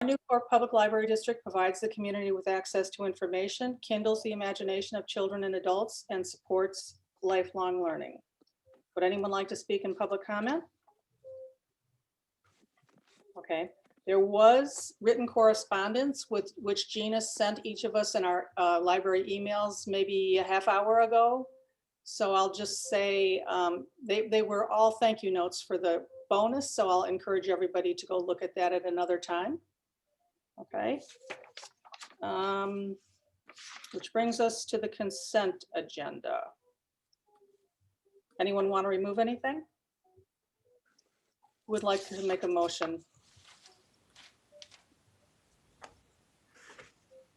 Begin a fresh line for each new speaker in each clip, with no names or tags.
Our Newport Public Library District provides the community with access to information, kindles the imagination of children and adults, and supports lifelong learning. Would anyone like to speak in public comment? Okay, there was written correspondence with which Gina sent each of us in our library emails maybe a half hour ago. So I'll just say they were all thank you notes for the bonus. So I'll encourage everybody to go look at that at another time. Okay. Which brings us to the consent agenda. Anyone want to remove anything? Who would like to make a motion?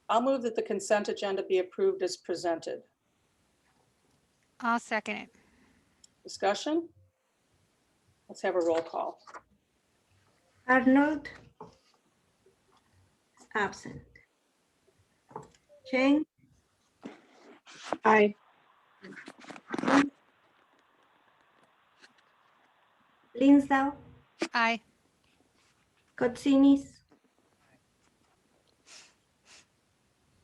I'll move that the consent agenda be approved as presented.
I'll second it.
Discussion? Let's have a roll call.
Arnold. Absent. Cheng.
Aye.
Linsdau.
Aye.
Kotsinis.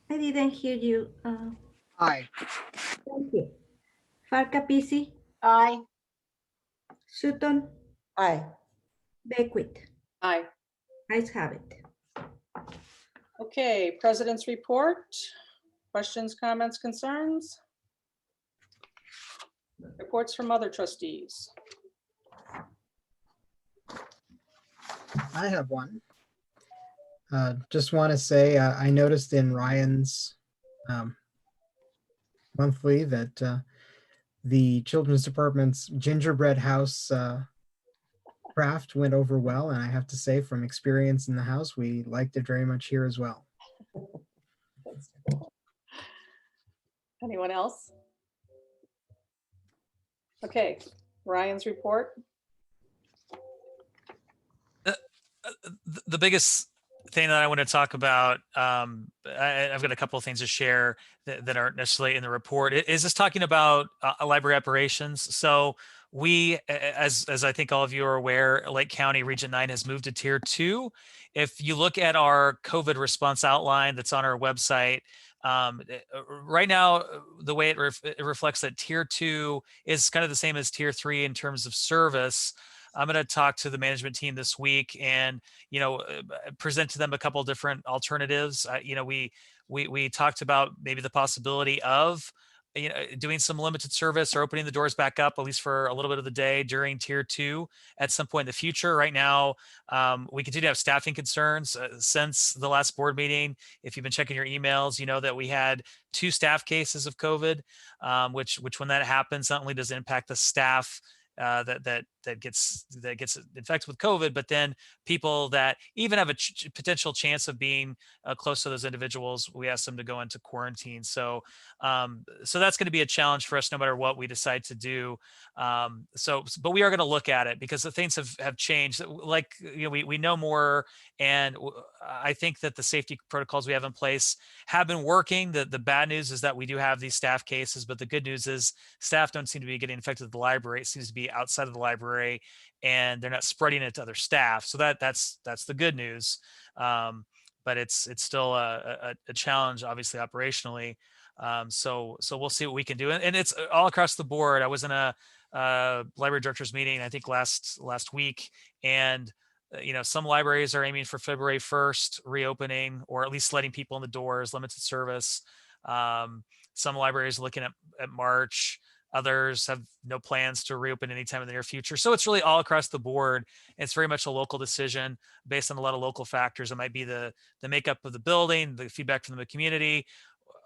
I didn't hear you.
Aye.
Thank you. Farkapisi.
Aye.
Sutton.
Aye.
Beckwith.
Aye.
Ayes have it.
Okay, President's report. Questions, comments, concerns? Reports from other trustees.
I have one. Just want to say I noticed in Ryan's monthly that the Children's Department's gingerbread house craft went over well, and I have to say from experience in the house, we liked it very much here as well.
Anyone else? Okay, Ryan's report.
The biggest thing that I want to talk about, I've got a couple of things to share that aren't necessarily in the report, is just talking about library operations. So we, as I think all of you are aware, Lake County Region 9 has moved to Tier 2. If you look at our COVID response outline that's on our website, right now, the way it reflects that Tier 2 is kind of the same as Tier 3 in terms of service. I'm going to talk to the management team this week and, present to them a couple of different alternatives. We talked about maybe the possibility of, doing some limited service or opening the doors back up, at least for a little bit of the day during Tier 2 at some point in the future. Right now, we continue to have staffing concerns since the last board meeting. If you've been checking your emails, you know that we had 2 staff cases of COVID, which when that happens, not only does it impact the staff that gets infected with COVID, but then people that even have a potential chance of being close to those individuals, we ask them to go into quarantine. So that's going to be a challenge for us no matter what we decide to do. But we are going to look at it because the things have changed. Like, we know more, and I think that the safety protocols we have in place have been working. The bad news is that we do have these staff cases, but the good news is staff don't seem to be getting infected at the library. It seems to be outside of the library, and they're not spreading it to other staff. So that's the good news. But it's still a challenge, obviously, operationally. So we'll see what we can do. And it's all across the board. I was in a library directors meeting, I think last week, and some libraries are aiming for February 1st reopening, or at least letting people in the doors, limited service. Some libraries are looking at March. Others have no plans to reopen anytime in the near future. So it's really all across the board. It's very much a local decision based on a lot of local factors. It might be the makeup of the building, the feedback from the community.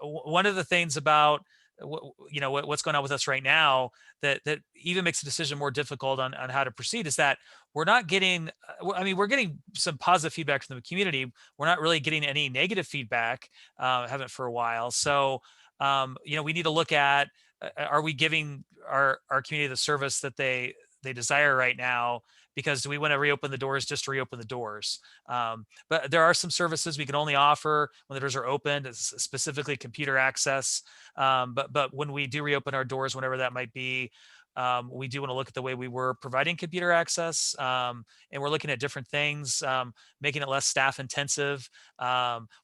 One of the things about what's going on with us right now that even makes the decision more difficult on how to proceed is that we're not getting, we're getting some positive feedback from the community. We're not really getting any negative feedback, haven't for a while. So, we need to look at, are we giving our community the service that they desire right now? Because do we want to reopen the doors just to reopen the doors? But there are some services we can only offer when the doors are opened, specifically computer access. But when we do reopen our doors, whenever that might be, We do want to look at the way we were providing computer access, and we're looking at different things, making it less staff intensive.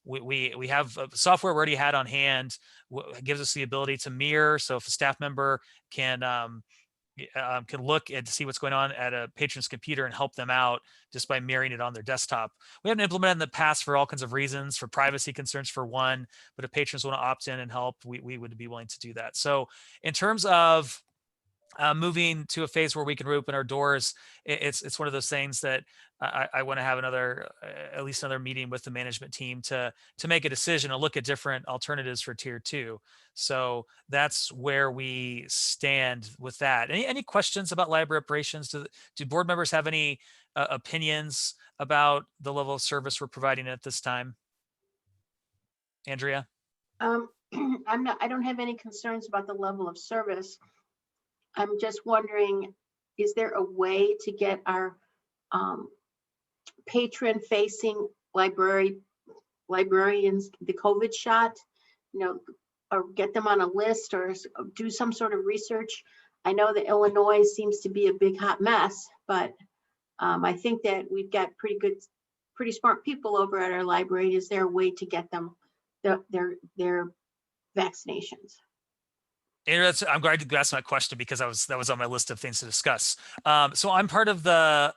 We have software we already had on hand, gives us the ability to mirror. So if a staff member can look and see what's going on at a patron's computer and help them out just by mirroring it on their desktop. We haven't implemented in the past for all kinds of reasons, for privacy concerns for one, but if patrons want to opt in and help, we would be willing to do that. So in terms of moving to a phase where we can reopen our doors, it's one of those things that I want to have at least another meeting with the management team to make a decision and look at different alternatives for tier 2. So that's where we stand with that. Any questions about library operations? Do board members have any opinions about the level of service we're providing at this time? Andrea?
I don't have any concerns about the level of service. I'm just wondering, is there a way to get our patron-facing librarians the COVID shot, or get them on a list, or do some sort of research? I know that Illinois seems to be a big hot mess, but I think that we've got pretty smart people over at our library. Is there a way to get them their vaccinations?
And I'm glad you asked my question, because that was on my list of things to discuss. So I'm part of the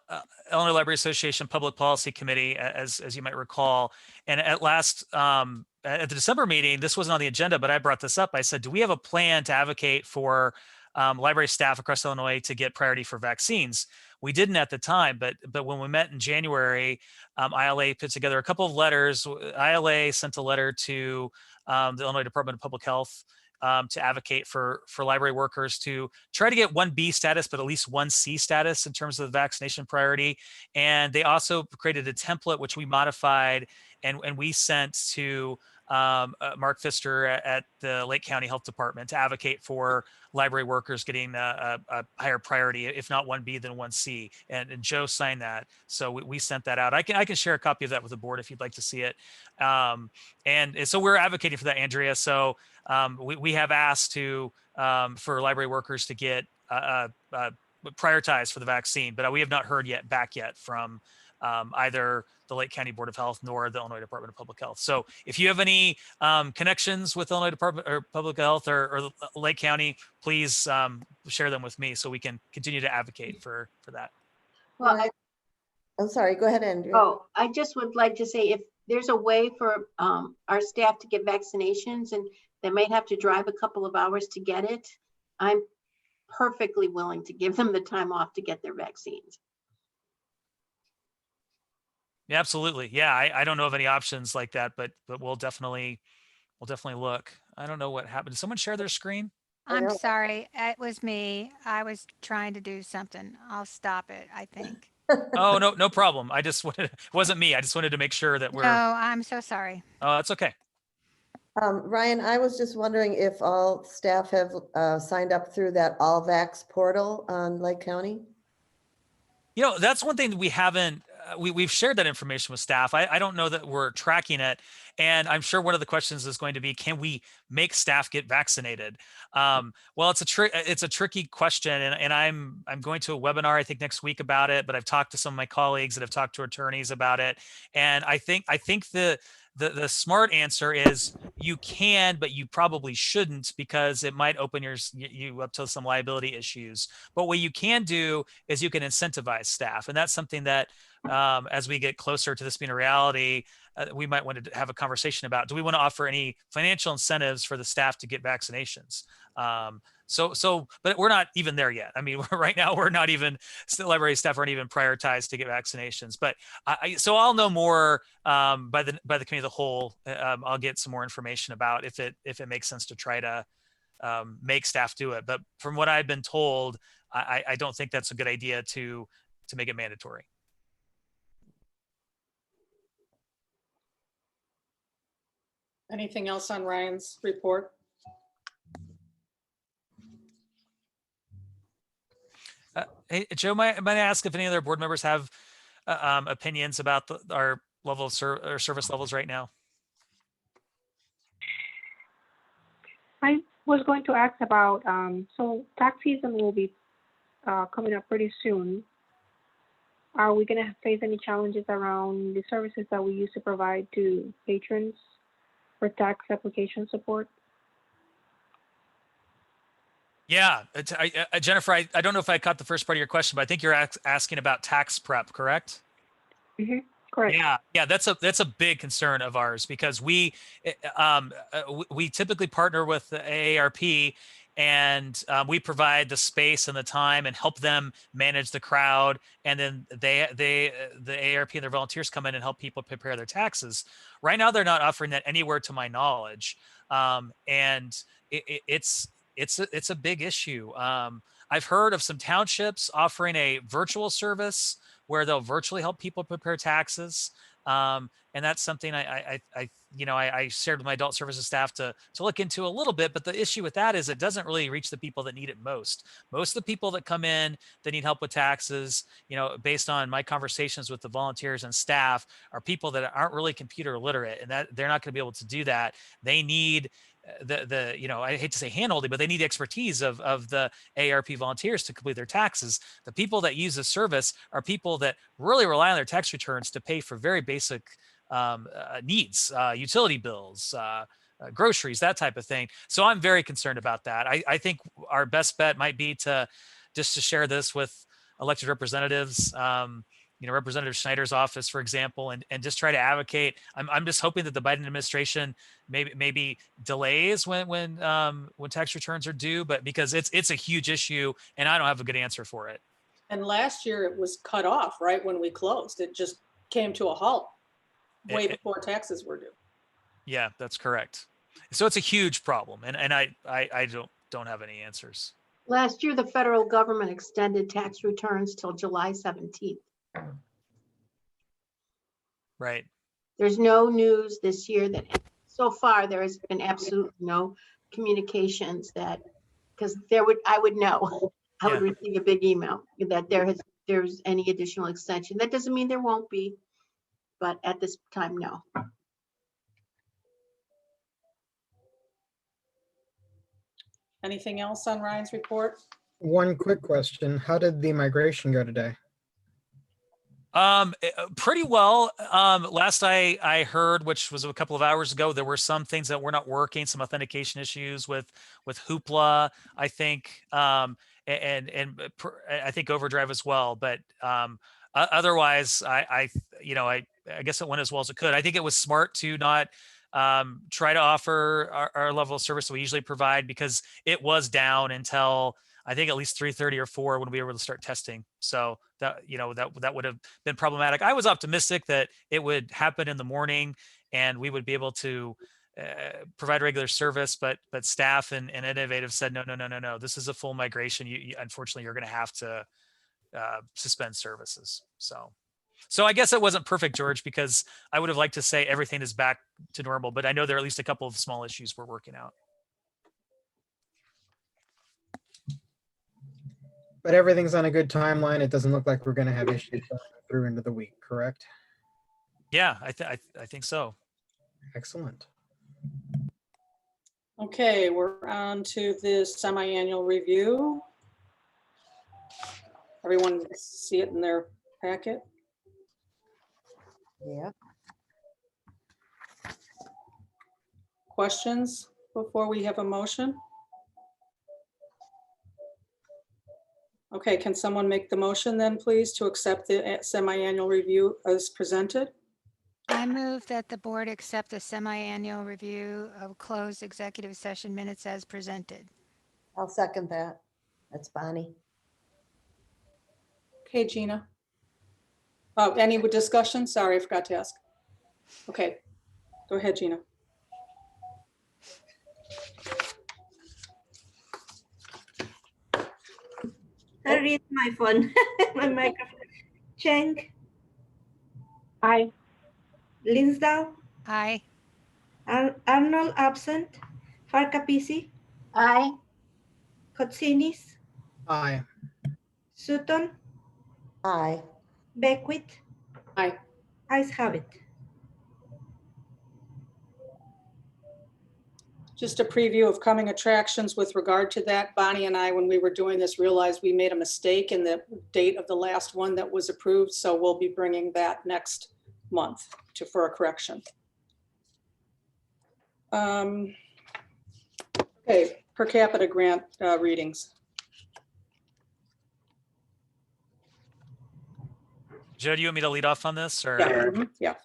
Illinois Library Association Public Policy Committee, as you might recall. And at the December meeting, this wasn't on the agenda, but I brought this up. I said, do we have a plan to advocate for library staff across Illinois to get priority for vaccines? We didn't at the time, but when we met in January, ILA put together a couple of letters. ILA sent a letter to the Illinois Department of Public Health to advocate for library workers to try to get 1B status, but at least 1C status in terms of the vaccination priority. And they also created a template, which we modified and we sent to Mark Pfister at the Lake County Health Department to advocate for library workers getting a higher priority, if not 1B, then 1C. And Joe signed that. So we sent that out. I can share a copy of that with the board if you'd like to see it. And so we're advocating for that, Andrea. So we have asked for library workers to get prioritized for the vaccine, but we have not heard back yet from either the Lake County Board of Health nor the Illinois Department of Public Health. So if you have any connections with Illinois Department or Public Health or Lake County, please share them with me so we can continue to advocate for that.
Well,
I'm sorry, go ahead, Andrea.
Oh, I just would like to say, if there's a way for our staff to get vaccinations and they might have to drive a couple of hours to get it, I'm perfectly willing to give them the time off to get their vaccines.
Yeah, absolutely. Yeah, I don't know of any options like that, but we'll definitely look. I don't know what happened. Did someone share their screen?
I'm
know.
sorry. It was me. I was trying to do something. I'll stop it, I think.
Oh, no problem. I just wanted, it wasn't me. I just wanted to make sure that
No,
we're,
I'm so sorry.
oh, that's okay.
Ryan, I was just wondering if all staff have signed up through that All Vax portal on Lake County?
That's one thing that we haven't, we've shared that information with staff. I don't know that we're tracking it. And I'm sure one of the questions is going to be, can we make staff get vaccinated? Well, it's a tricky question. And I'm going to a webinar, I think next week about it, but I've talked to some of my colleagues that have talked to attorneys about it. And I think the smart answer is you can, but you probably shouldn't, because it might open you up to some liability issues. But what you can do is you can incentivize staff. And that's something that as we get closer to this being a reality, we might want to have a conversation about, do we want to offer any financial incentives for the staff to get vaccinations? But we're not even there yet. I mean, right now we're not even, library staff aren't even prioritized to get vaccinations. But so I'll know more by the committee of the whole. I'll get some more information about if it makes sense to try to make staff do it. But from what I've been told, I don't think that's a good idea to make it mandatory.
Anything else on Ryan's report?
Hey, Joe, might I ask if any other board members have opinions about our level of service levels right now?
I was going to ask about, so tax season will be coming up pretty soon. Are we going to face any challenges around the services that we used to provide to patrons for tax application support?
Yeah, Jennifer, I don't know if I caught the first part of your question, but I think you're asking about tax prep, correct?
Mm-hmm. Correct.
Yeah, that's a big concern of ours because we typically partner with the AARP, and we provide the space and the time and help them manage the crowd, and then the AARP and their volunteers come in and help people prepare their taxes. Right now, they're not offering that anywhere to my knowledge, and it's a big issue. I've heard of some townships offering a virtual service where they'll virtually help people prepare taxes. And that's something I shared with my adult services staff to look into a little bit. But the issue with that is it doesn't really reach the people that need it most. Most of the people that come in that need help with taxes, based on my conversations with the volunteers and staff, are people that aren't really computer literate, and that they're not going to be able to do that. They need I hate to say handholding, but they need expertise of the AARP volunteers to complete their taxes. The people that use the service are people that really rely on their tax returns to pay for very basic needs, utility bills, groceries, that type of thing. So I'm very concerned about that. I think our best bet might be to share this with elected representatives, Representative Schneider's office, for example, and just try to advocate. I'm just hoping that the Biden administration maybe delays when tax returns are due, but because it's a huge issue and I don't have a good answer for it.
And last year it was cut off right when we closed. It just came to a halt way before taxes were due.
Yeah, that's correct. So it's a huge problem, and I don't have any answers.
Last year, the federal government extended tax returns till July 17th.
Right.
There's no news this year that so far there has been absolutely no communications that, because I would know, I would receive a big email that there's any additional extension. That doesn't mean there won't be, but at this time, no.
Anything else on Ryan's report?
One quick question. How did the migration go today?
Pretty well. Last I heard, which was a couple of hours ago, there were some things that were not working, some authentication issues with Hoopla, I think, and I think Overdrive as well. But otherwise, I guess it went as well as it could. I think it was smart to not try to offer our level of service that we usually provide, because it was down until I think at least 3:30 or 4 when we were able to start testing. So that would have been problematic. I was optimistic that it would happen in the morning and we would be able to provide regular service, but staff and Innovative said, no, this is a full migration. Unfortunately, you're going to have to suspend services. So I guess it wasn't perfect, George, because I would have liked to say everything is back to normal, but I know there are at least a couple of small issues we're working out.
But everything's on a good timeline. It doesn't look like we're going to have issues going through into the week, correct?
Yeah, I think so.
Excellent.
Okay, we're on to the semi-annual review. Everyone see it in their packet?
Yeah.
Questions before we have a motion? Okay, can someone make the motion then, please, to accept the semi-annual review as presented?
I move that the board accept the semi-annual review of closed executive session minutes as presented.
I'll second that. That's Bonnie.
Okay, Gina. Oh, any discussion? Sorry, I forgot to ask. Okay, go ahead, Gina.
Sorry, it's my phone, my microphone. Cheng,
Aye.
Linsdau,
Aye.
Arnold absent, Farkapisi,
Aye.
Kotsinis,
Aye.
Sutton,
Aye.
Beckwith.
Aye.
Ayes have it.
Just a preview of coming attractions with regard to that. Bonnie and I, when we were doing this, realized we made a mistake in the date of the last one that was approved. So we'll be bringing that next month for a correction. Okay, per capita grant readings.
Joe, do you want me to lead off on this or?
Yeah, mhm, yeah.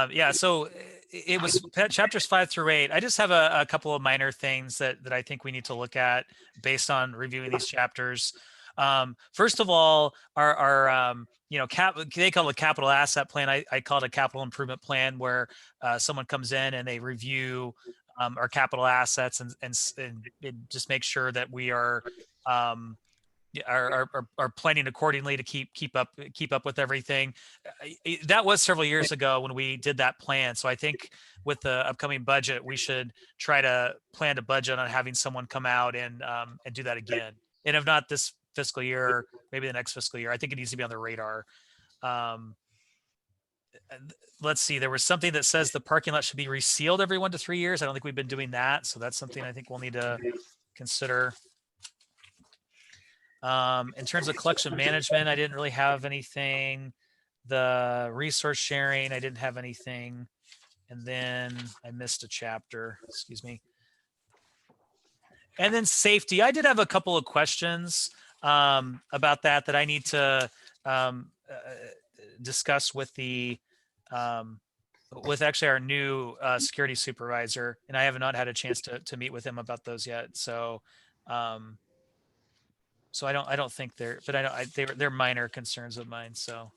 Yeah, so it was chapters 5 through 8. I just have a couple of minor things that I think we need to look at based on reviewing these chapters. First of all, our you know, they call it a capital asset plan. I call it a capital improvement plan, where someone comes in and they review our capital assets and just make sure that we are planning accordingly to keep up with everything. That was several years ago when we did that plan. So I think with the upcoming budget, we should try to plan a budget on having someone come out and do that again. And if not this fiscal year, maybe the next fiscal year. I think it needs to be on the radar. Let's see. There was something that says the parking lot should be resealed every 1 to 3 years. I don't think we've been doing that. So that's something I think we'll need to consider. In terms of collection management, I didn't really have anything. The resource sharing, I didn't have anything. And then I missed a chapter, excuse me. And then safety, I did have a couple of questions about that I need to discuss with the with actually our new security supervisor, and I have not had a chance to meet with him about those yet. So so I don't think they're, but they're minor concerns of mine. So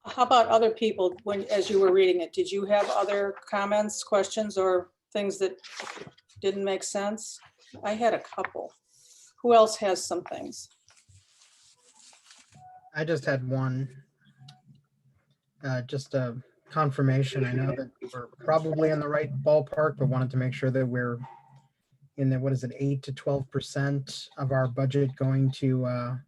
How about other people, as you were reading it, did you have other comments, questions, or things that didn't make sense? I had a couple. Who else has some things?
I just had one, just a confirmation. I know that we're probably in the right ballpark, but wanted to make sure that we're in the, what is it, 8 to 12% of our budget going to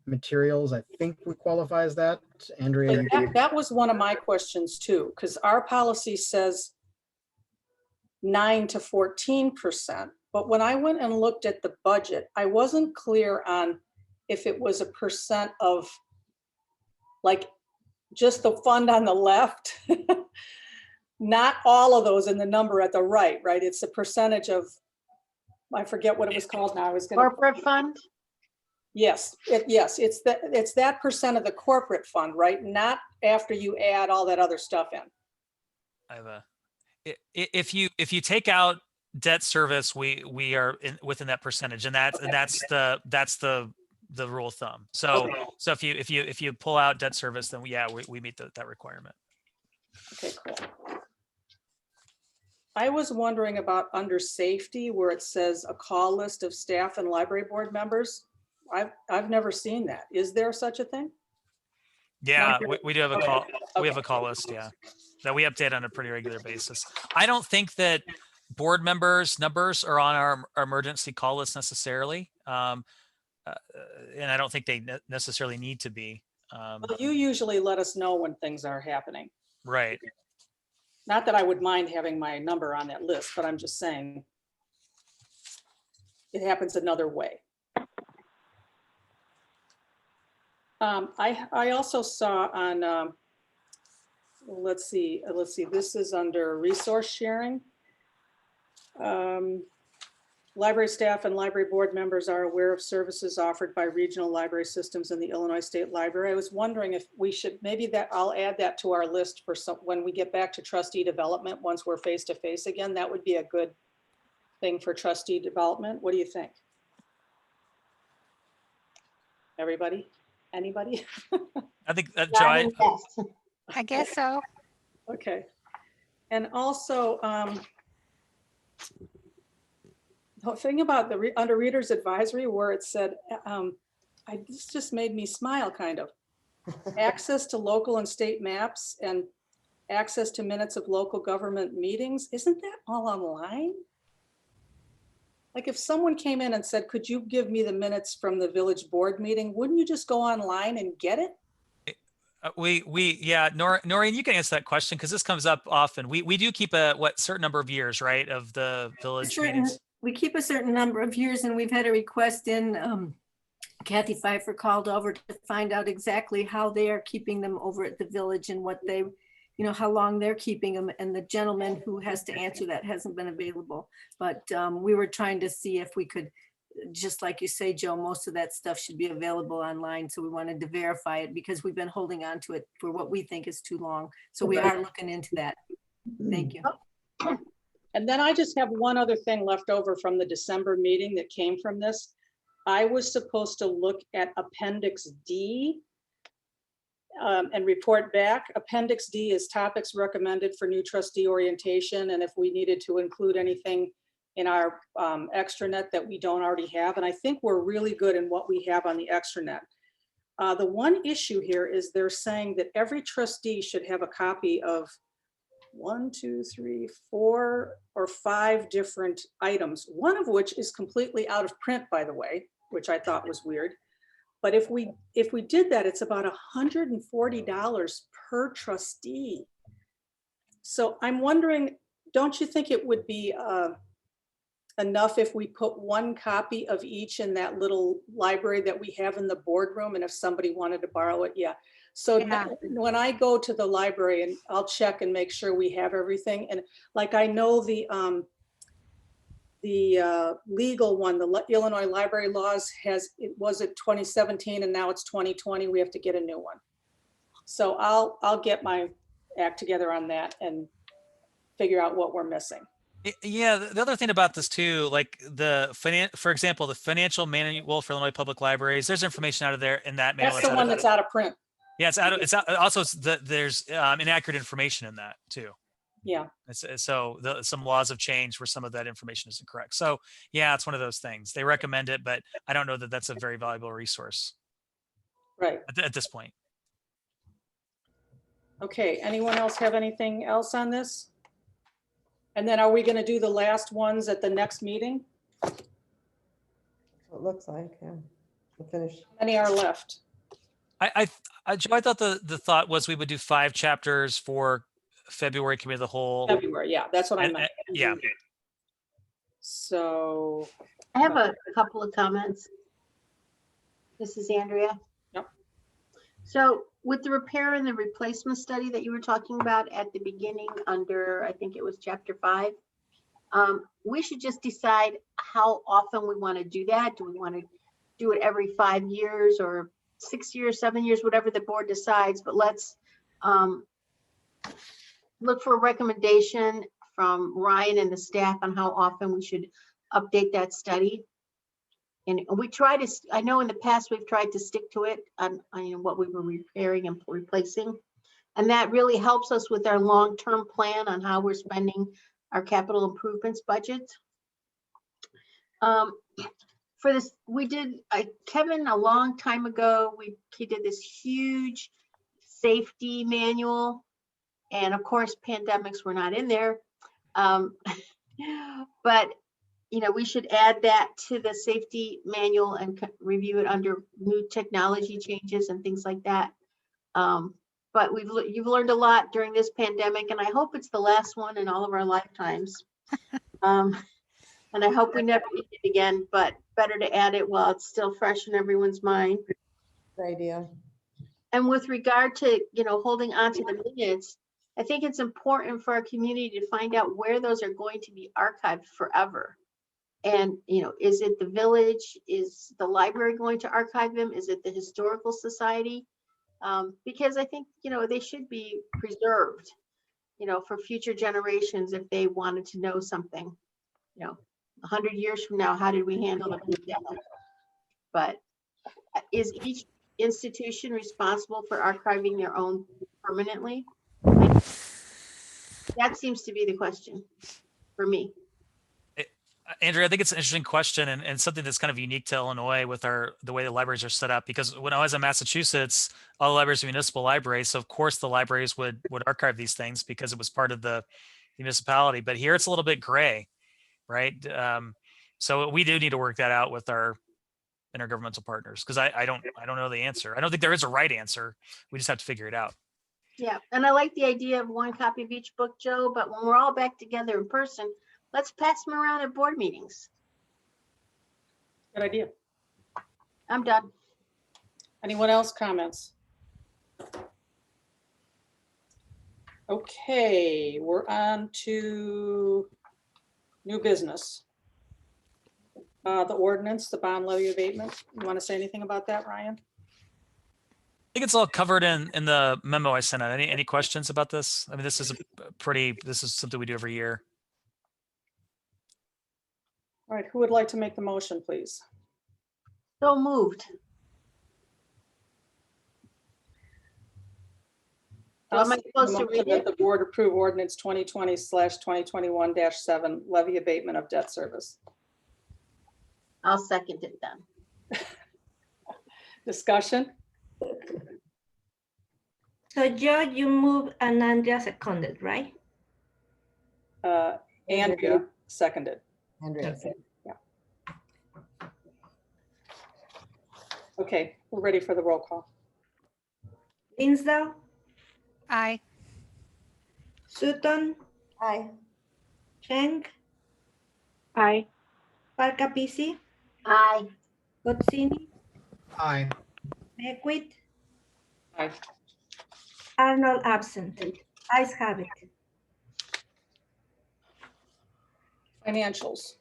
materials. I think we qualify as that. Andrea,
That was one of my questions too, because our policy says 9 to 14%. But when I went and looked at the budget, I wasn't clear on if it was a percent of like just the fund on the left, not all of those in the number at the right? It's a percentage of, I forget what it was called now. I was going to.
Corporate fund?
Yes, it's that percent of the corporate fund, right? Not after you add all that other stuff in.
I have a, if you take out debt service, we are within that percentage, and that's the rule of thumb. So
Okay.
so if you pull out debt service, then we meet that requirement.
Okay, cool. I was wondering about under safety where it says a call list of staff and library board members. I've never seen that. Is there such a thing?
Yeah, we do have a
Okay.
call. We have
Okay.
a call list, yeah, that we update on a pretty regular basis. I don't think that board members' numbers are on our emergency call list necessarily, and I don't think they necessarily need to be.
Well, you usually let us know when things are happening.
Right.
Not that I would mind having my number on that list, but I'm just saying it happens another way. I also saw on, let's see, this is under resource sharing. Library staff and library board members are aware of services offered by regional library systems in the Illinois State Library. I was wondering if we should, I'll add that to our list for when we get back to trustee development, once we're face to face again, that would be a good thing for trustee development. What do you think? Everybody? Anybody?
I think
Robin, yes.
I guess so.
Okay. And also, the thing about the under readers advisory where it said, this just made me smile kind of. Access to local and state maps and access to minutes of local government meetings. Isn't that all online? Like if someone came in and said, could you give me the minutes from the village board meeting? Wouldn't you just go online and get it?
Yeah, Noreen, you can answer that question because this comes up often. We do keep a certain number of years, right, of the village meetings.
We keep a certain number of years, and we've had a request in, Kathy Pfeiffer called over to find out exactly how they are keeping them over at the village and what they, how long they're keeping them. And the gentleman who has to answer that hasn't been available. But we were trying to see if we could, just like you say, Joe, most of that stuff should be available online. So we wanted to verify it because we've been holding on to it for what we think is too long. So we are looking into that. Thank you.
And then I just have one other thing left over from the December meeting that came from this. I was supposed to look at Appendix D and report back. Appendix D is topics recommended for new trustee orientation, and if we needed to include anything in our extranet that we don't already have. And I think we're really good in what we have on the extranet. The one issue here is they're saying that every trustee should have a copy of 1, 2, 3, 4, or 5 different items, one of which is completely out of print, by the way, which I thought was weird. But if we did that, it's about $140 per trustee. So I'm wondering, don't you think it would be enough if we put one copy of each in that little library that we have in the boardroom, and if somebody wanted to borrow it, yeah. So
Yeah.
when I go to the library, and I'll check and make sure we have everything, and like I know the legal one, the Illinois library laws it was at 2017 and now it's 2020. We have to get a new one. So I'll get my act together on that and figure out what we're missing.
Yeah, the other thing about this too, like for example, the financial manual for Illinois public libraries, there's information out of there in that manual.
That's the one that's out of print.
Yeah, it's out. Also, there's inaccurate information in that too.
Yeah.
So some laws have changed where some of that information isn't correct. So yeah, it's one of those things. They recommend it, but I don't know that that's a very valuable resource.
Right.
At this point.
Okay, anyone else have anything else on this? And then are we going to do the last ones at the next meeting?
It looks like, yeah. We'll finish.
How many are left?
Joe, I thought the thought was we would do 5 chapters for February committee of the whole.
February, yeah, that's what I meant.
Yeah.
So.
I have a couple of comments. This is Andrea.
Yep.
So with the repair and the replacement study that you were talking about at the beginning under, I think it was chapter 5, we should just decide how often we want to do that. Do we want to do it every 5 years or 6 years, 7 years, whatever the board decides, but let's look for a recommendation from Ryan and the staff on how often we should update that study. And we try to, I know in the past we've tried to stick to it on what we were repairing and replacing. And that really helps us with our long-term plan on how we're spending our capital improvements budget. For this, we did, Kevin, a long time ago, he did this huge safety manual. And of course, pandemics were not in there. But we should add that to the safety manual and review it under new technology changes and things like that. But you've learned a lot during this pandemic, and I hope it's the last one in all of our lifetimes. And I hope we never need it again, but better to add it while it's still fresh in everyone's mind.
Good idea.
And with regard to, holding on to the minutes, I think it's important for our community to find out where those are going to be archived forever. And, is it the village? Is the library going to archive them? Is it the historical society? Because I think, they should be preserved, for future generations if they wanted to know something. 100 years from now, how did we handle the pandemic? But is each institution responsible for archiving their own permanently? That seems to be the question for me.
Andrea, I think it's an interesting question and something that's kind of unique to Illinois with the way the libraries are set up, because when I was in Massachusetts, all the libraries are municipal libraries. So of course the libraries would archive these things because it was part of the municipality, but here it's a little bit gray, right? So we do need to work that out with our intergovernmental partners? Because I don't know the answer. I don't think there is a right answer. We just have to figure it out.
Yeah, and I like the idea of one copy of each book, Joe, but when we're all back together in person, let's pass them around at board meetings.
Good idea.
I'm done.
Anyone else comments? Okay, we're on to new business. The ordinance, the bond levy abatement. You want to say anything about that, Ryan?
I think it's all covered in the memo I sent out. Any questions about this? I mean, this is something we do every year.
All right, who would like to make the motion, please?
So moved.
I'll
Am I
second the
supposed to
motion
read
that
it?
the board approve ordinance 2020/2021-7 levy abatement of debt service.
I'll second it then.
Discussion?
So Joe, you moved and Andrea seconded, right?
Andrea seconded.
Andrea.
Okay, we're ready for the roll call.
Dinsdale,
Aye.
Sutton,
Aye.
Cheng,
Aye.
Parkapisi,
Aye.
Gotsini,
Aye.
Beckwith,
Aye.
Arnold absent. Ayes have it.
Financials.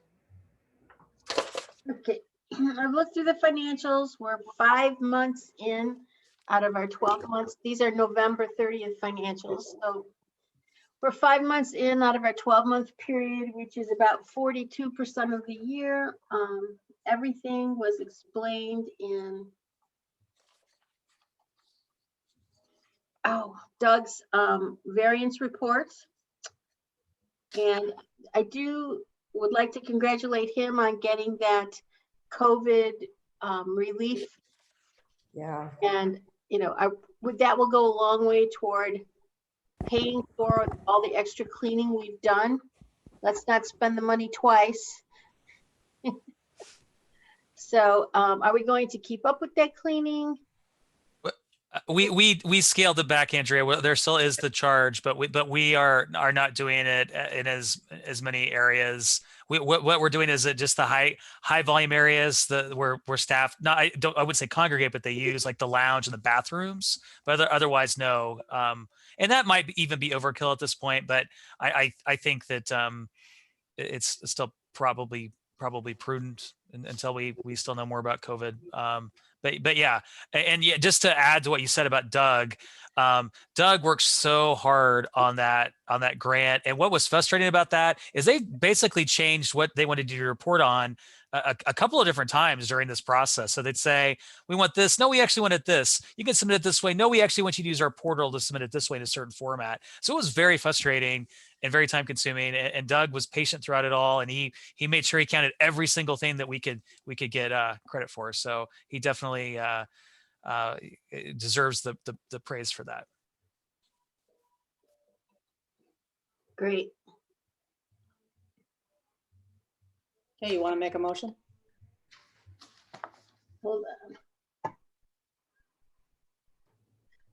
Okay, I've looked through the financials. We're 5 months in out of our 12 months. These are November 30th financials. So we're 5 months in out of our 12-month period, which is about 42% of the year. Everything was explained in Doug's variance reports. And I would like to congratulate him on getting that COVID relief.
Yeah.
And, that will go a long way toward paying for all the extra cleaning we've done. Let's not spend the money twice. So are we going to keep up with that cleaning?
We scaled it back, Andrea. There still is the charge, but we are not doing it in as many areas. What we're doing is just the high volume areas where staff I would say congregate, but they use like the lounge and the bathrooms. But otherwise, no. And that might even be overkill at this point. But I think that it's still probably prudent until we still know more about COVID. But yeah, and yeah, just to add to what you said about Doug, Doug worked so hard on that grant. And what was frustrating about that is they basically changed what they wanted you to report on a couple of different times during this process. So they'd say, we want this. No, we actually wanted this. You can submit it this way. No, we actually want you to use our portal to submit it this way in a certain format. So it was very frustrating and very time consuming. And Doug was patient throughout it all. And he made sure he counted every single thing that we could get credit for. So he definitely deserves the praise for that.
Great.
Okay, you want to make a motion?
Hold on.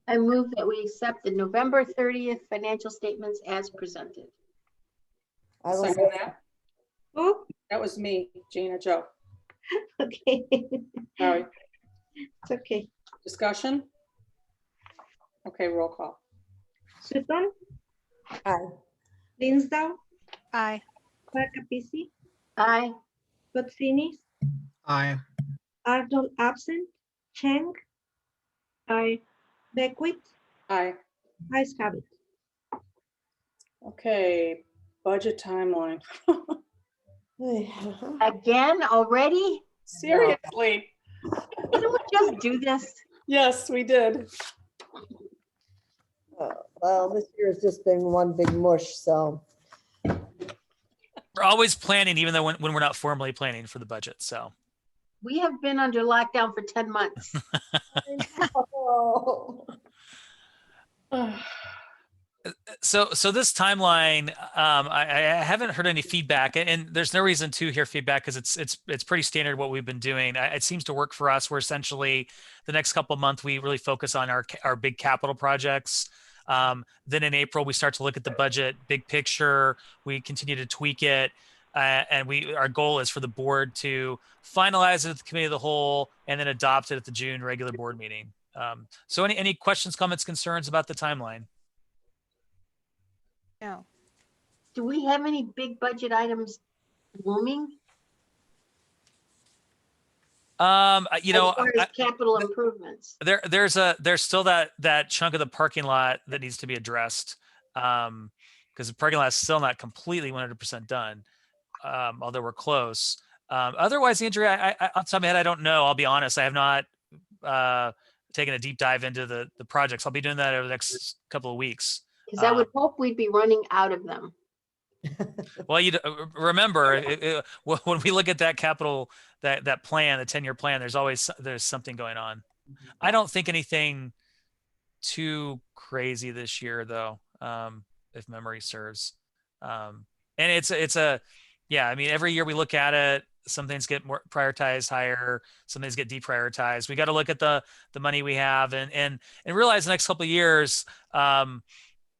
I move that we accept the November 30th financial statements as presented.
I will
Second that.
Who?
That was me, Gina, Joe.
Okay.
Sorry.
It's okay.
Discussion? Okay, roll call.
Sutton,
Aye.
Dinsdale,
Aye.
Parkapisi,
Aye.
Gotsini,
Aye.
Arnold absent. Cheng,
Aye.
Beckwith,
Aye.
Ayes have it.
Okay, budget timeline.
Again already?
Seriously?
Didn't we just do this?
Yes, we did.
Well, this year has just been one big mush, so.
We're always planning, even though when we're not formally planning for the budget. So
We have been under lockdown for 10 months.
Oh.
So this timeline, I haven't heard any feedback, and there's no reason to hear feedback because it's pretty standard what we've been doing. It seems to work for us. We're essentially the next couple of months we really focus on our big capital projects. Then in April we start to look at the budget, big picture. We continue to tweak it, and our goal is for the board to finalize it at the committee of the whole, and then adopt it at the June regular board meeting. So any questions, comments, concerns about the timeline?
No.
Do we have any big budget items looming?
You know,
As far as capital improvements.
there's still that chunk of the parking lot that needs to be addressed. Because the parking lot is still not completely 100% done. Although we're close. Otherwise, Andrea, I off the top of my head, I don't know. I'll be honest. I have not taken a deep dive into the projects. I'll be doing that over the next couple of weeks.
Because I would hope we'd be running out of them.
Well, you remember when we look at that capital, that plan, the 10-year plan, there's something going on. I don't think anything too crazy this year though, if memory serves. And yeah, I mean, every year we look at it, some things get more prioritized higher, some things get deprioritized. We got to look at the money we have and realize the next couple of years,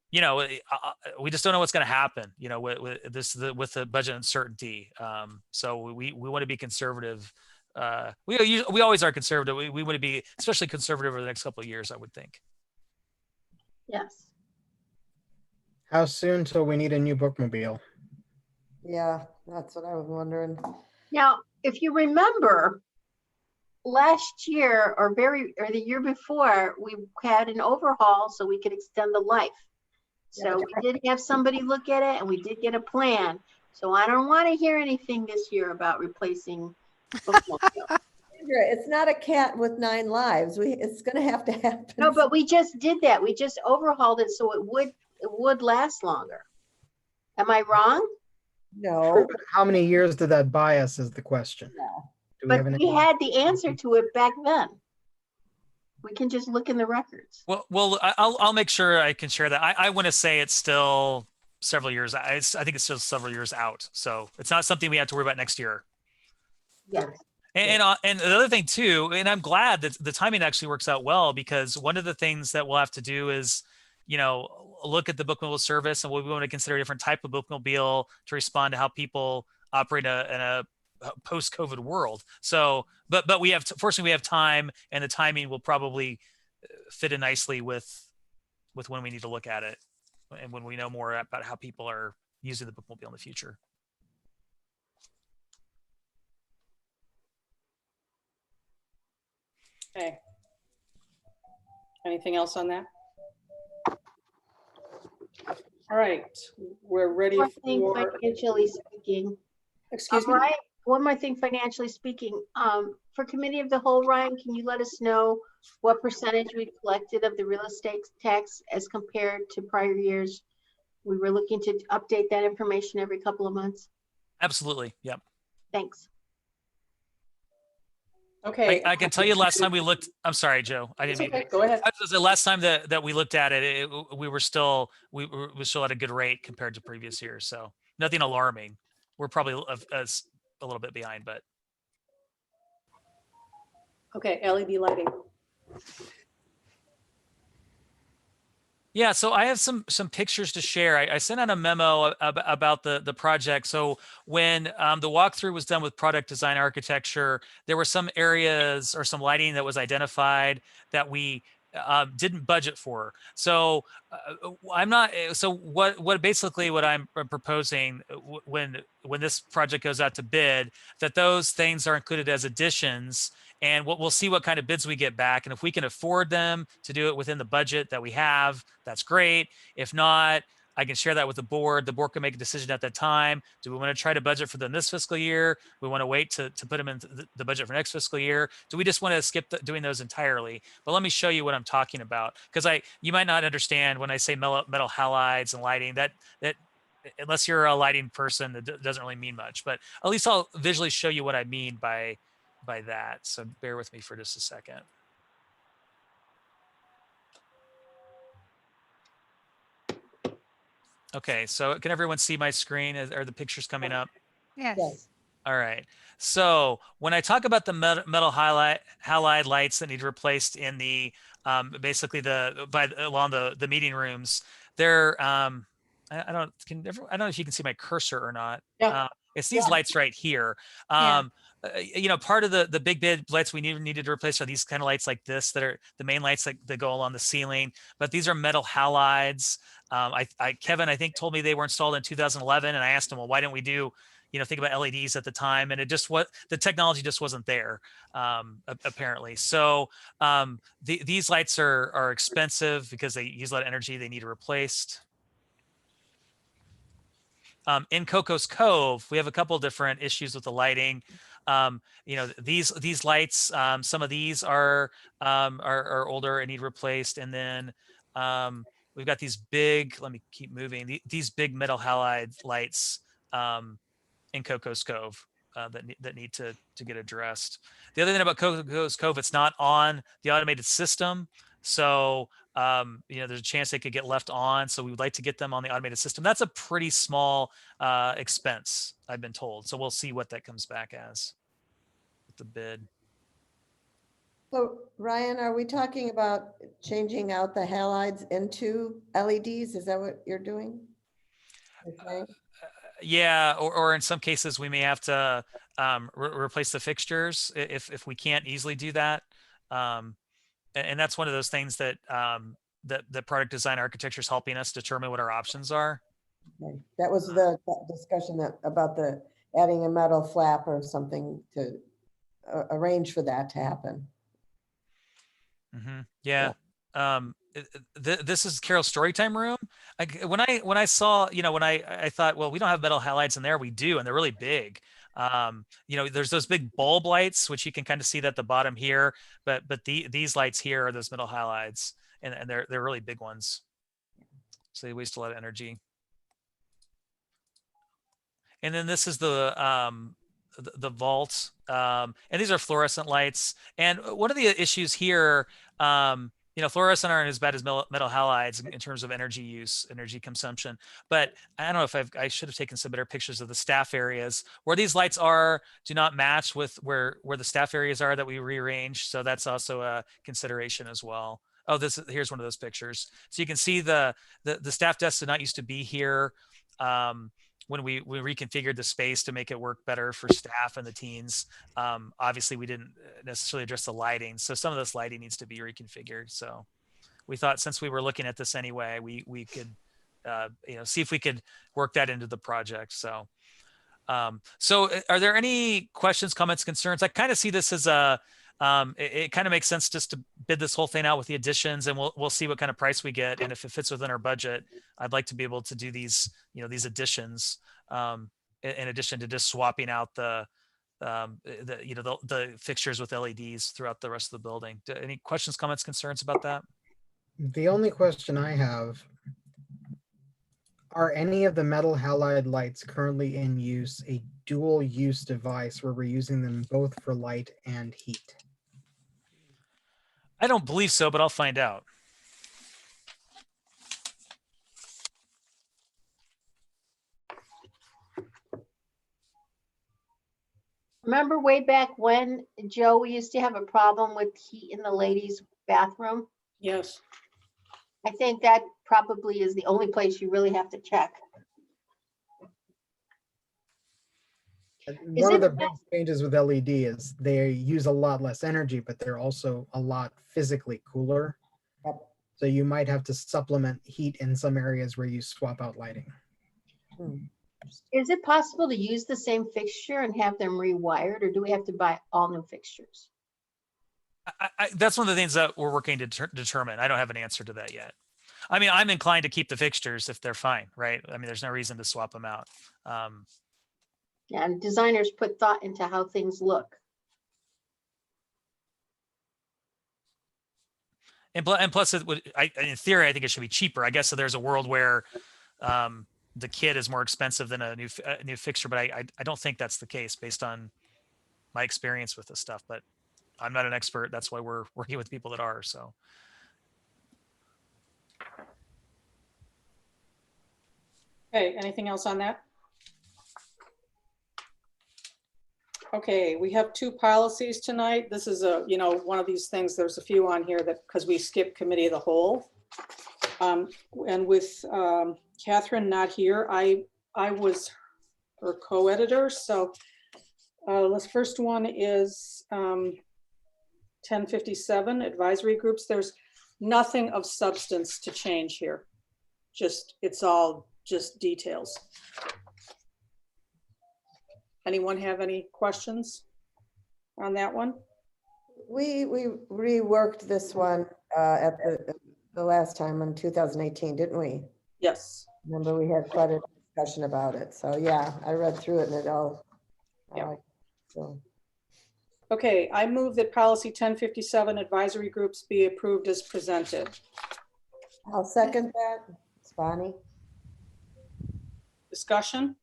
you know, we just don't know what's going to happen, you know, with the budget uncertainty. So we want to be conservative. We always are conservative. We want to be especially conservative over the next couple of years, I would think.
Yes.
How soon till we need a new bookmobile?
Yeah, that's what I was wondering.
Now, if you remember, last year or the year before, we had an overhaul so we could extend the life. So we did have somebody look at it and we did get a plan. So I don't want to hear anything this year about replacing bookmobile.
It's not a cat with 9 lives. It's going to have to happen.
No, but we just did that. We just overhauled it so it would last longer. Am I wrong?
No.
How many years did that buy us is the question. Do
But we had the answer to it back then. We can just look in the records.
Well, I'll make sure I can share that. I want to say it's still several years. I think it's still several years out. So it's not something we have to worry about next year.
Yes.
And the other thing too, and I'm glad that the timing actually works out well, because one of the things that we'll have to do is, you know, look at the bookmobile service, and we want to consider a different type of bookmobile to respond to how people operate in a post-COVID world. So, but fortunately we have time, and the timing will probably fit in nicely with when we need to look at it, and when we know more about how people are using the bookmobile in the future.
Okay. Anything else on that? All right, we're ready
One thing
for,
financially speaking.
excuse me?
Ryan, one more thing financially speaking. For committee of the whole, Ryan, can you let us know what percentage we collected of the real estate tax as compared to prior years? We were looking to update that information every couple of months.
Absolutely. Yep.
Thanks.
Okay.
I can tell you last time we looked, I'm sorry, Joe. I didn't mean
Okay, go ahead.
the last time that we looked at it, we were still at a good rate compared to previous years. So nothing alarming. We're probably a little bit behind, but.
Okay, LED lighting.
Yeah, so I have some pictures to share. I sent out a memo about the project. So when the walkthrough was done with product design architecture, there were some areas or some lighting that was identified that we didn't budget for. So I'm not. So what I'm proposing when this project goes out to bid, that those things are included as additions. And we'll see what kind of bids we get back. And if we can afford them to do it within the budget that we have, that's great. If not, I can share that with the board. The board can make a decision at that time. Do we want to try to budget for them this fiscal year? We want to wait to put them in the budget for next fiscal year? Do we just want to skip doing those entirely? But let me show you what I'm talking about. Because you might not understand when I say metal halides and lighting, that unless you're a lighting person, that doesn't really mean much. But at least I'll visually show you what I mean by that. So bear with me for just a second. Okay, so can everyone see my screen? Are the pictures coming up?
Yes.
Yes.
All right. So when I talk about the metal halide lights that need replaced in the basically along the meeting rooms, they're I don't know if you can see my cursor or not.
Yeah.
It's these lights right here.
Yeah.
Part of the big bid lights we needed to replace are these kind of lights like this that are the main lights that go along the ceiling. But these are metal halides. Kevin, I think, told me they were installed in 2011, and I asked him, well, why didn't we do think about LEDs at the time, and the technology just wasn't there, apparently. So these lights are expensive because they use a lot of energy. They need replaced. In Coco's Cove, we have a couple different issues with the lighting. These lights, some of these are older and need replaced, and then we've got these big. Let me keep moving. These big metal halide lights. In Coco's Cove that need to get addressed. The other thing about Coco's Cove, it's not on the automated system. So, there's a chance they could get left on. So we would like to get them on the automated system. That's a pretty small expense, I've been told. So we'll see what that comes back as with the bid.
So Ryan, are we talking about changing out the halides into LEDs? Is that what you're doing? Okay.
Yeah, or in some cases we may have to replace the fixtures if we can't easily do that. And that's one of those things that the product design architecture is helping us determine what our options are.
Okay. That was the discussion about adding a metal flap or something to arrange for that to happen.
Mm-hmm. Yeah. This is Carol's Storytime room. When I saw, I thought, well, we don't have metal halides in there. We do, and they're really big. There's those big bulb lights, which you can kind of see at the bottom here, but these lights here are those metal halides, and they're really big ones. So they waste a lot of energy. And then this is the vault, and these are fluorescent lights. And one of the issues here, fluorescent aren't as bad as metal halides in terms of energy use, energy consumption. But I don't know if I should have taken some better pictures of the staff areas. Where these lights do not match with where the staff areas are that we rearrange. So that's also a consideration as well. Oh, here's one of those pictures. So you can see the staff desk did not used to be here. When we reconfigured the space to make it work better for staff and the teens, obviously we didn't necessarily address the lighting. So some of this lighting needs to be reconfigured. So we thought, since we were looking at this anyway, we could, see if we could work that into the project. So, are there any questions, comments, concerns? I kind of see this as it kind of makes sense just to bid this whole thing out with the additions, and we'll see what kind of price we get. And if it fits within our budget, I'd like to be able to do these additions, in addition to just swapping out the fixtures with LEDs throughout the rest of the building. Any questions, comments, concerns about that?
The only question I have, are any of the metal halide lights currently in use a dual use device where we're using them both for light and heat?
I don't believe so, but I'll find out.
Remember way back when, Joe, we used to have a problem with heat in the ladies' bathroom?
Yes.
I think that probably is the only place you really have to check.
One of the big changes with LED is they use a lot less energy, but they're also a lot physically cooler. So you might have to supplement heat in some areas where you swap out lighting.
Is it possible to use the same fixture and have them rewired, or do we have to buy all new fixtures?
That's one of the things that we're working to determine. I don't have an answer to that yet. I mean, I'm inclined to keep the fixtures if they're fine, right? I mean, there's no reason to swap them out.
Yeah, and designers put thought into how things look.
And plus, it would, in theory, I think it should be cheaper. I guess so. There's a world where the kit is more expensive than a new fixture, but I don't think that's the case based on my experience with this stuff. But I'm not an expert. That's why we're working with people that are. So.
Okay, anything else on that? Okay, we have two policies tonight. This is a, one of these things, there's a few on here that, because we skipped committee of the whole. And with Catherine not here, I was her co-editor. So this first one is 1057 advisory groups. There's nothing of substance to change here. It's all just details. Anyone have any questions on that one?
We reworked this one at the last time in 2018, didn't we?
Yes.
Remember, we had quite a discussion about it. So yeah, I read through it and it all.
Yeah.
So
Okay, I move that policy 1057 advisory groups be approved as presented.
I'll second that. It's Bonnie.
Discussion?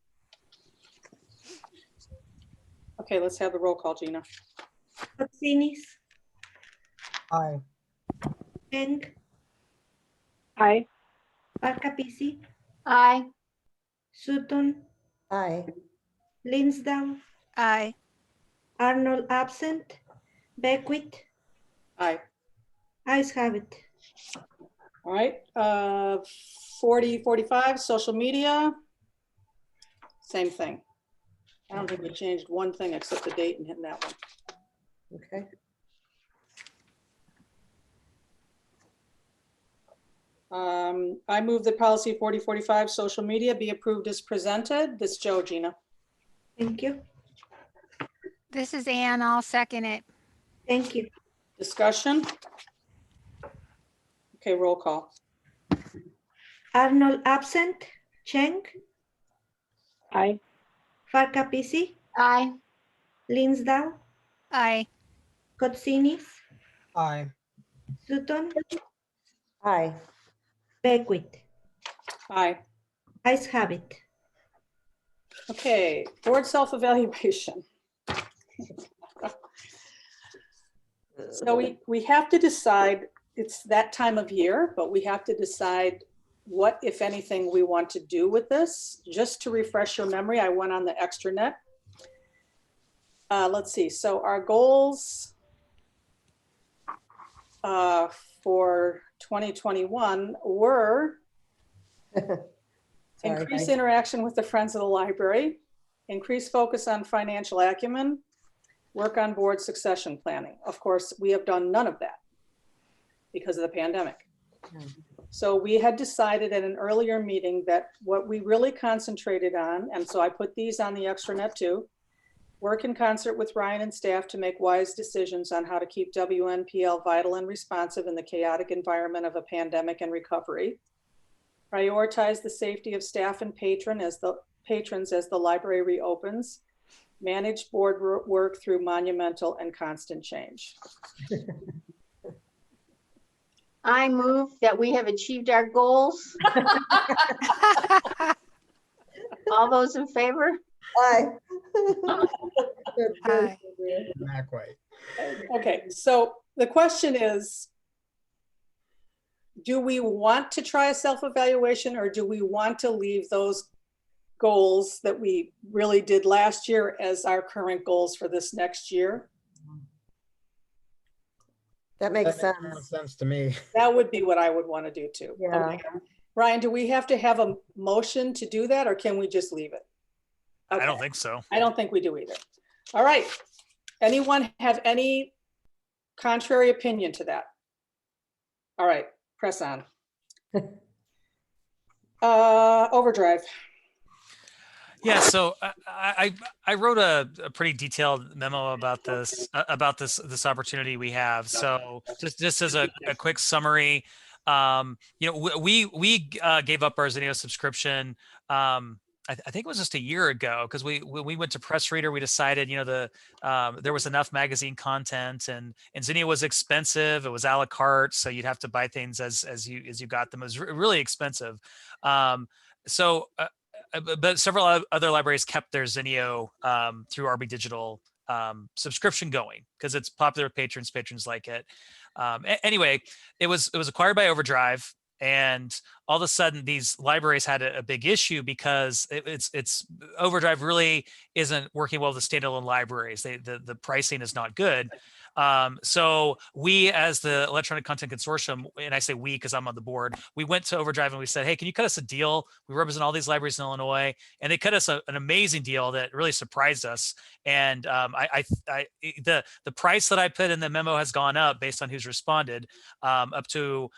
Okay, let's have the roll call, Gina.
Coxinis,
Aye.
Cheng,
Aye.
Parkapisi,
Aye.
Sutton,
Aye.
Linsdale,
Aye.
Arnold absent, Beckwith,
Aye.
ayes have it.
All right, 45, social media. Same thing. I don't think we changed one thing except the date and hitting that one.
Okay.
I move that policy 4045 social media be approved as presented. This is Joe, Gina.
Thank you.
This is Ann. I'll second it.
Thank you.
Discussion? Okay, roll call.
Arnold absent, Cheng,
Aye.
Parkapisi,
Aye.
Linsdale,
Aye.
Coxinis,
Aye.
Sutton,
Aye.
Beckwith,
Aye.
ayes have it.
Okay, board self-evaluation. So we have to decide, it's that time of year, but we have to decide what, if anything, we want to do with this. Just to refresh your memory, I went on the extranet. Let's see, so our goals for 2021 were increase interaction with the Friends of the Library, increase focus on financial acumen, work on board succession planning. Of course, we have done none of that because of the pandemic. So we had decided at an earlier meeting that what we really concentrated on, and so I put these on the extranet too, work in concert with Ryan and staff to make wise decisions on how to keep WNPL vital and responsive in the chaotic environment of a pandemic and recovery. Prioritize the safety of staff and patrons as the library reopens. Manage board work through monumental and constant change.
I move that we have achieved our goals. All those in favor?
Aye.
Aye.
Not quite.
Okay, so the question is, do we want to try a self-evaluation or do we want to leave those goals that we really did last year as our current goals for this next year?
That makes
That
sense.
makes sense to me.
That would be what I would want to do too.
Yeah.
Okay. Ryan, do we have to have a motion to do that or can we just leave it?
I don't
Okay.
think so.
I don't think we do either. All right. Anyone have any contrary opinion to that? All right, press on. Overdrive.
Yeah, so I wrote a pretty detailed memo about this opportunity we have. So just as a quick summary, we gave up our Zinio subscription. I think it was just a year ago because when we went to Press Reader, we decided there was enough magazine content and Zinnia was expensive. It was a la carte, so you'd have to buy things as you got them. It was really expensive. But several other libraries kept their Zinio through RB Digital subscription going because it's popular with patrons. Patrons like it. Anyway, it was acquired by Overdrive. And all of a sudden, these libraries had a big issue because it's Overdrive really isn't working well with the standalone libraries. The pricing is not good. So we, as the Electronic Content Consortium, and I say we because I'm on the board, we went to Overdrive and we said, hey, can you cut us a deal? We represent all these libraries in Illinois, and they cut us an amazing deal that really surprised us. And the price that I put in the memo has gone up based on who's responded, up to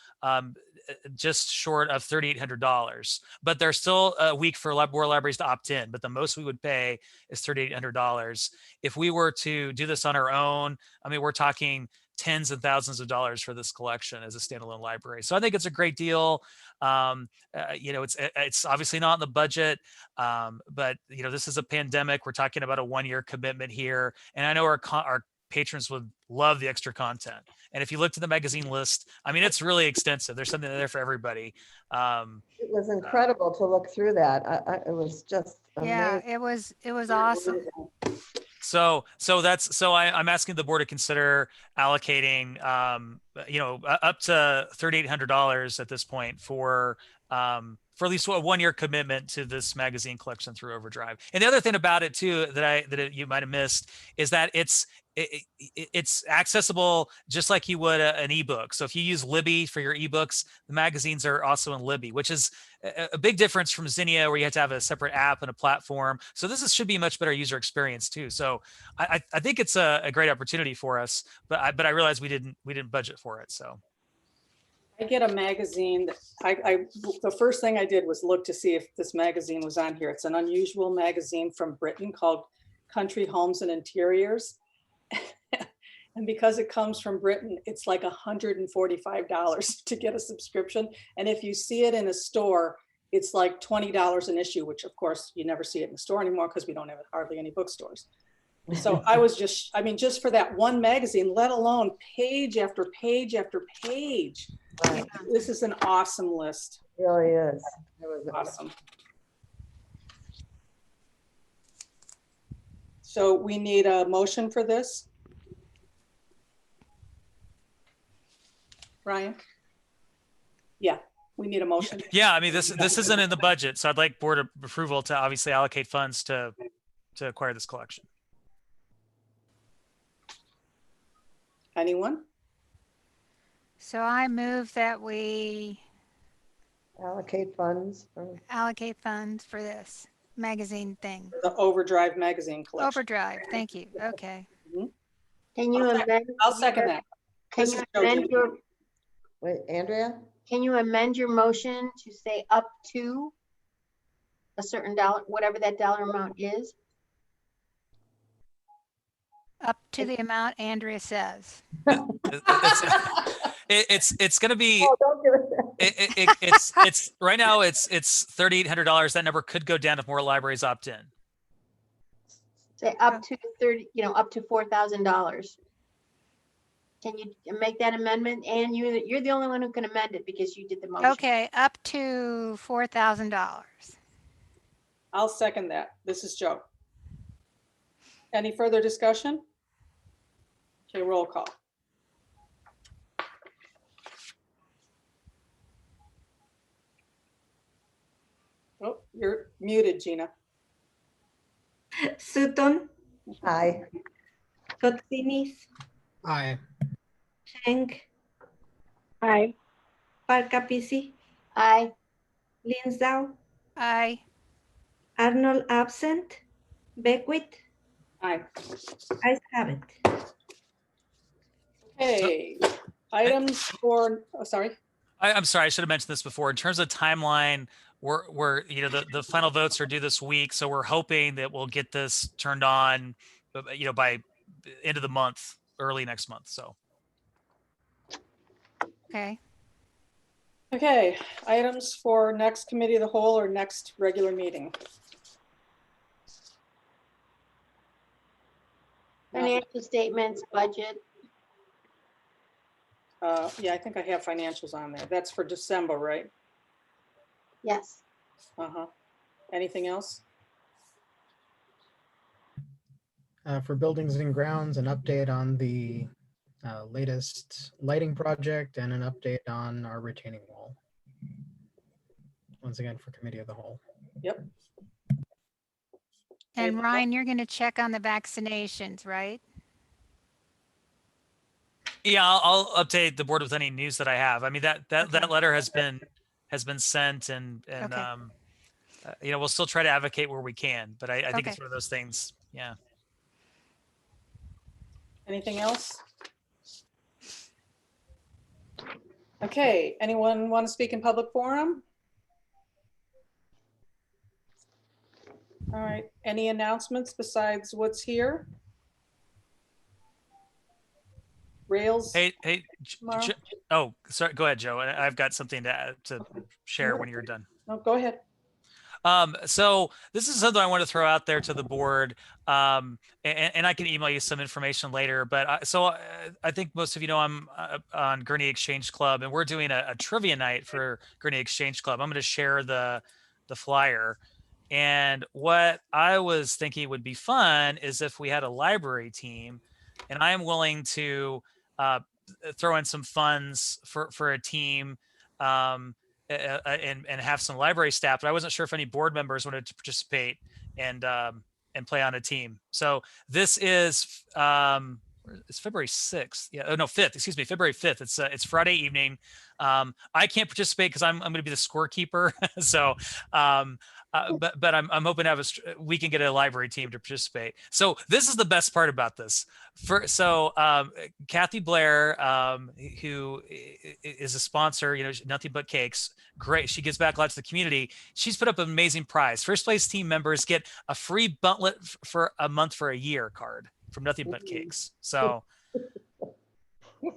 just short of $3,800. But there's still a week for more libraries to opt in. But the most we would pay is $3,800. If we were to do this on our own, I mean, we're talking tens of thousands of dollars for this collection as a standalone library. So I think it's a great deal. It's obviously not in the budget, but this is a pandemic. We're talking about a 1-year commitment here, and I know our patrons would love the extra content. And if you look to the magazine list, I mean, it's really extensive. There's something there for everybody.
It was incredible to look through that. It was just
Yeah,
amazing.
it was awesome.
So I'm asking the board to consider allocating, up to $3,800 at this point for at least a 1-year commitment to this magazine collection through Overdrive. And the other thing about it too that you might have missed is that it's accessible just like you would an ebook. So if you use Libby for your ebooks, the magazines are also in Libby, which is a big difference from Zinnia, where you have to have a separate app and a platform. So should be a much better user experience too. So I think it's a great opportunity for us, but I realize we didn't budget for it. So
I get a magazine. The first thing I did was look to see if this magazine was on here. It's an unusual magazine from Britain called Country Homes and Interiors. And because it comes from Britain, it's like $145 to get a subscription. And if you see it in a store, it's like $20 an issue, which of course you never see it in the store anymore because we don't have hardly any bookstores. So just for that one magazine, let alone page after page after page.
Right.
This is an awesome list.
It really is. It was
Awesome. So we need a motion for this. Ryan? Yeah, we need a motion.
yeah, I mean, this isn't in the budget, so I'd like board approval to obviously allocate funds to acquire this collection.
Anyone?
So I move that we
allocate funds.
allocate funds for this magazine thing.
The Overdrive magazine collection.
Overdrive, thank you. Okay.
Can you amend?
I'll second that.
Can you amend your?
Wait, Andrea?
Can you amend your motion to say up to a certain dollar, whatever that dollar amount is?
Up to the amount Andrea says.
It's going to be.
Oh, don't give it.
It's right now. It's $3,800. That number could go down if more libraries opt in.
Say up to 30, up to $4,000. Can you make that amendment? And you're the only one who can amend it because you did the motion.
Okay, up to $4,000.
I'll second that. This is Joe. Any further discussion? Okay, roll call. Oh, you're muted, Gina.
Sutton,
Aye.
Kotsinis,
Aye.
Schenk,
Aye.
Parkapisi,
Aye.
Linsdau,
Aye.
Arnold absent, Beckwith,
Aye.
ayes have it.
Okay, items for, oh, sorry.
I'm sorry, I should have mentioned this before. In terms of timeline, we're the final votes are due this week, so we're hoping that we'll get this turned on, by end of the month, early next month. So.
Okay.
Okay, items for next committee of the whole or next regular meeting.
Financial statements, budget.
Yeah, I think I have financials on there. That's for December, right?
Yes.
Uh-huh. Anything else?
For buildings and grounds, an update on the latest lighting project and an update on our retaining wall. once again for committee of the whole.
Yep.
And
Okay.
Ryan, you're going to check on the vaccinations, right?
Yeah, I'll update the board with any news that I have. I mean, that letter has been sent, and
Okay.
we'll still try to advocate where we can, but I think
Okay.
it's one of those things. Yeah.
Anything else? Okay, anyone want to speak in public forum? All right, any announcements besides what's here? Rails?
Hey,
tomorrow?
oh, sorry. Go ahead, Joe. I've got something to share when you're done.
No, go ahead.
So this is something I want to throw out there to the board, and I can email you some information later. But I think most of you know I'm on Gurney Exchange Club, and we're doing a trivia night for Gurney Exchange Club. I'm going to share the flyer, and what I was thinking would be fun is if we had a library team, and I am willing to throw in some funds for a team. And have some library staff, but I wasn't sure if any board members wanted to participate and play on a team. So this is it's February 6th. Yeah, oh no, 5th. Excuse me, February 5th. It's Friday evening. I can't participate because I'm going to be the scorekeeper. So, but I'm hoping to have we can get a library team to participate. So this is the best part about this. Kathy Blair, who is a sponsor, Nothing But Cakes. Great. She gives back a lot to the community. She's put up an amazing prize. First place team members get a free buntlet for a month for a year card from Nothing But Cakes. So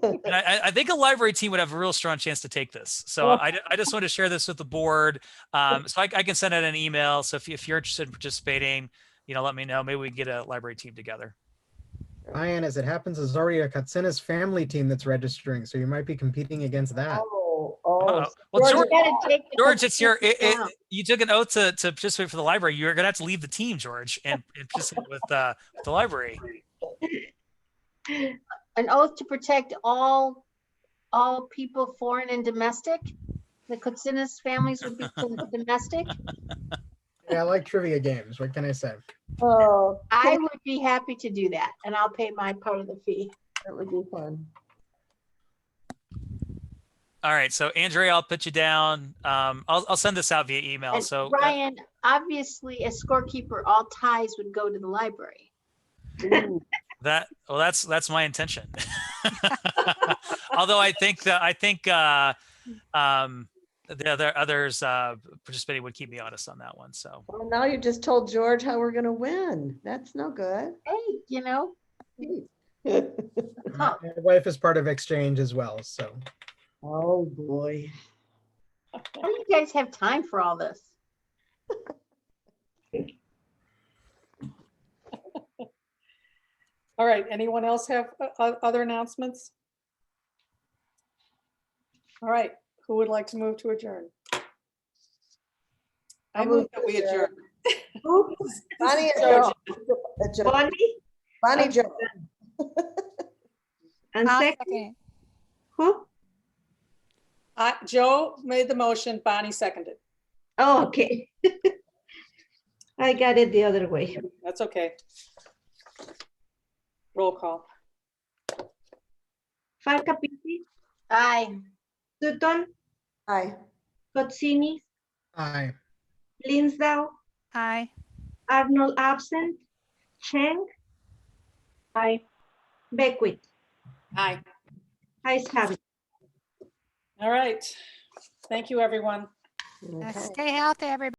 and I think a library team would have a real strong chance to take this. So I just want to share this with the board. So I can send out an email. So if you're interested in participating, let me know. Maybe we can get a library team together.
Ryan, as it happens, there's already a Katsinas family team that's registering, so you might be competing against that.
Well, George, it's you took an oath to participate for the library. You're gonna have to leave the team, George, and participate with the library.
An oath to protect all people, foreign and domestic. The Katsinas families would be domestic.
Yeah, I like trivia games. What can I say?
Oh,
I would be happy to do that, and I'll pay my part of the fee.
that would be fun.
All right, so Andrea, I'll put you down. I'll send this out via email.
And
So
Ryan, obviously, as scorekeeper, all ties would go to the library.
that's my intention. Although I think the other others participating would keep me honest on that one. So
Well, now you just told George how we're gonna win. That's no good.
Hey,
My wife is part of Exchange as well, so.
Oh, boy.
how do you guys have time for all this?
All right, anyone else have other announcements? All right, who would like to move to adjourn? I move that we adjourn.
Bonnie and
George.
Joe.
Bonnie
Bonnie, Joe.
and
I'll
second,
second.
who?
Joe made the motion, Bonnie seconded.
Oh, okay. I got it the other way.
That's okay. Roll call.
Falcapisi,
Aye.
Sutton,
Hi.
Kotsini,
Aye.
Linsdau,
Aye.
Arnold absent, Cheng,
Aye.
Beckwith.
Aye.
Ayes have it.
All right. Thank you, everyone.
Okay.
Stay healthy, everybody.